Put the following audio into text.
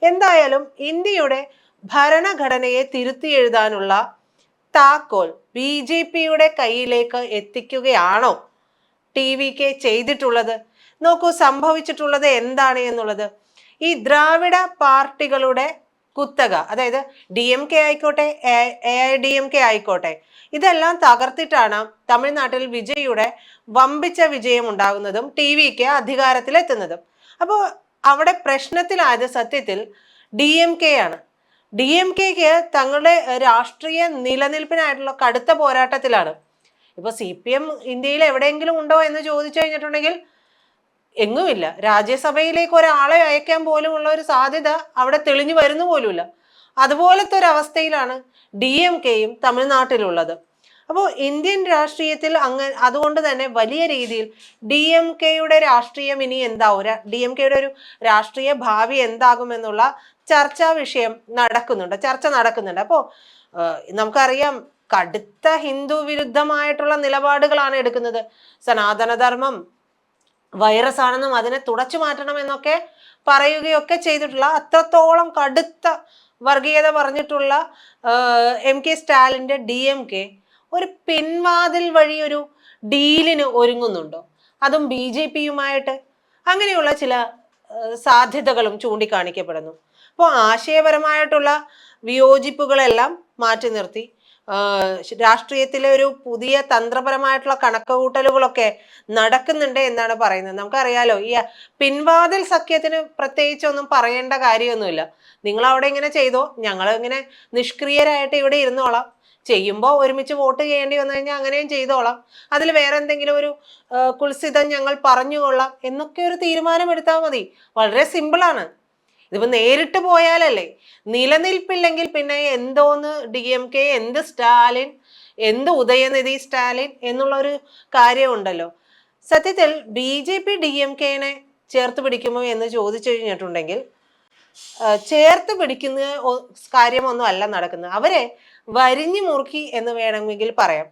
എന്തായാലും ഇന്ത്യയുടെ ഭരണഘടനയെ തിരുത്തി എഴുതാനുള്ള താക്കോൽ BJP-യുടെ കയ്യിലേക്ക് എത്തിക്കുകയാണോ TVK ചെയ്തിട്ടുള്ളത്? നോക്കൂ, സംഭവിച്ചിട്ടുള്ളത് എന്താണ് എന്നുള്ളത്. ഈ ദ്രാവിഡ പാർട്ടികളുടെ കുത്തക, അതായത് DMK ആയിക്കോട്ടെ, AIDMK ആയിക്കോട്ടെ, ഇതെല്ലാം തകർത്തിട്ടാണ് തമിഴ്നാട്ടിൽ വിജയുടെ വമ്പിച്ച വിജയം ഉണ്ടാകുന്നതും TVK അധികാരത്തിലെത്തുന്നതും. അപ്പോൾ അവിടെ പ്രശ്നത്തിലായത് സത്യത്തിൽ DMK ആണ്. DMKക്ക് തങ്ങളുടെ രാഷ്ട്രീയ നിലനിൽപ്പിനായിട്ടുള്ള കടുത്ത പോരാട്ടത്തിലാണ്. ഇപ്പൊ CPM ഇന്ത്യയിൽ എവിടെയെങ്കിലും ഉണ്ടോ എന്ന് ചോദിച്ചു കഴിഞ്ഞിട്ടുണ്ടെങ്കിൽ എങ്ങുമില്ല. രാജ്യസഭയിലേക്ക് ഒരാളെ അയക്കാൻ പോലുമുള്ള ഒരു സാധ്യത അവിടെ തെളിഞ്ഞു വരുന്നു പോലുമില്ല. അതുപോലത്തെ ഒരു അവസ്ഥയിലാണ് DMKയും തമിഴ്നാട്ടിലുള്ളത്. അപ്പോൾ ഇന്ത്യൻ രാഷ്ട്രീയത്തിൽ അതുകൊണ്ട് തന്നെ വലിയ രീതിയിൽ DMKയുടെ രാഷ്ട്രീയം ഇനി എന്താവും, DMKയുടെ ഒരു രാഷ്ട്രീയ ഭാവി എന്താകുമെന്നുള്ള ചർച്ചാ വിഷയം ചർച്ച നടക്കുന്നുണ്ട്. അപ്പോൾ നമുക്കറിയാം, കടുത്ത ഹിന്ദു വിരുദ്ധമായിട്ടുള്ള നിലപാടുകളാണ് എടുക്കുന്നത്. സനാതനധർമ്മം വൈറസ് ആണെന്നും അതിനെ തുടച്ചു മാറ്റണം എന്നൊക്കെ പറയുകയൊക്കെ ചെയ്തിട്ടുള്ള, അത്രത്തോളം കടുത്ത വർഗീയത പറഞ്ഞിട്ടുള്ള MK സ്റ്റാലിൻ്റെ DMK ഒരു പിൻവാതിൽ വഴി ഒരു ഡീലിന് ഒരുങ്ങുന്നുണ്ടോ? അതും BJPയുമായിട്ട്. അങ്ങനെയുള്ള ചില സാധ്യതകളും ചൂണ്ടിക്കാണിക്കപ്പെടുന്നു. അപ്പോൾ ആശയപരമായിട്ടുള്ള വിയോജിപ്പുകളെല്ലാം മാറ്റി നിർത്തി രാഷ്ട്രീയത്തിലെ ഒരു പുതിയ തന്ത്രപരമായിട്ടുള്ള കണക്കുകൂട്ടലുകളൊക്കെ നടക്കുന്നുണ്ട് എന്നാണ് പറയുന്നത്. നമുക്കറിയാലോ, ഈ പിൻവാതിൽ സഖ്യത്തിന് പ്രത്യേകിച്ചൊന്നും പറയേണ്ട കാര്യമൊന്നുമില്ല. നിങ്ങൾ അവിടെ ഇങ്ങനെ ചെയ്തോ, ഞങ്ങൾ ഇങ്ങനെ നിഷ്ക്രിയരായിട്ട് ഇവിടെ ഇരുന്നോളാം, ചെയ്യുമ്പോൾ ഒരുമിച്ച് വോട്ട് ചെയ്യേണ്ടി വന്നു കഴിഞ്ഞാൽ അങ്ങനെയും ചെയ്തോളാം, അതിൽ വേറെ എന്തെങ്കിലും ഒരു കുൽസിതം ഞങ്ങൾ പറഞ്ഞുകൊള്ളാം എന്നൊക്കെ ഒരു തീരുമാനം എടുത്താൽ മതി. വളരെ സിമ്പിളാണ്. ഇതിപ്പോ നേരിട്ട് പോയാലല്ലേ, നിലനിൽപ്പില്ലെങ്കിൽ പിന്നെ എന്തോന്ന് DMK, എന്ത് സ്റ്റാലിൻ, എന്ത് ഉദയനിധി സ്റ്റാലിൻ എന്നുള്ളൊരു കാര്യമുണ്ടല്ലോ. സത്യത്തിൽ BJP DMKനെ ചേർത്ത് പിടിക്കുമോ എന്ന് ചോദിച്ചു കഴിഞ്ഞിട്ടുണ്ടെങ്കിൽ ചേർത്ത് പിടിക്കുന്ന കാര്യമൊന്നും അല്ല നടക്കുന്നത്. അവരെ വരിഞ്ഞു മുറുക്കി എന്ന് വേണമെങ്കിൽ പറയാം.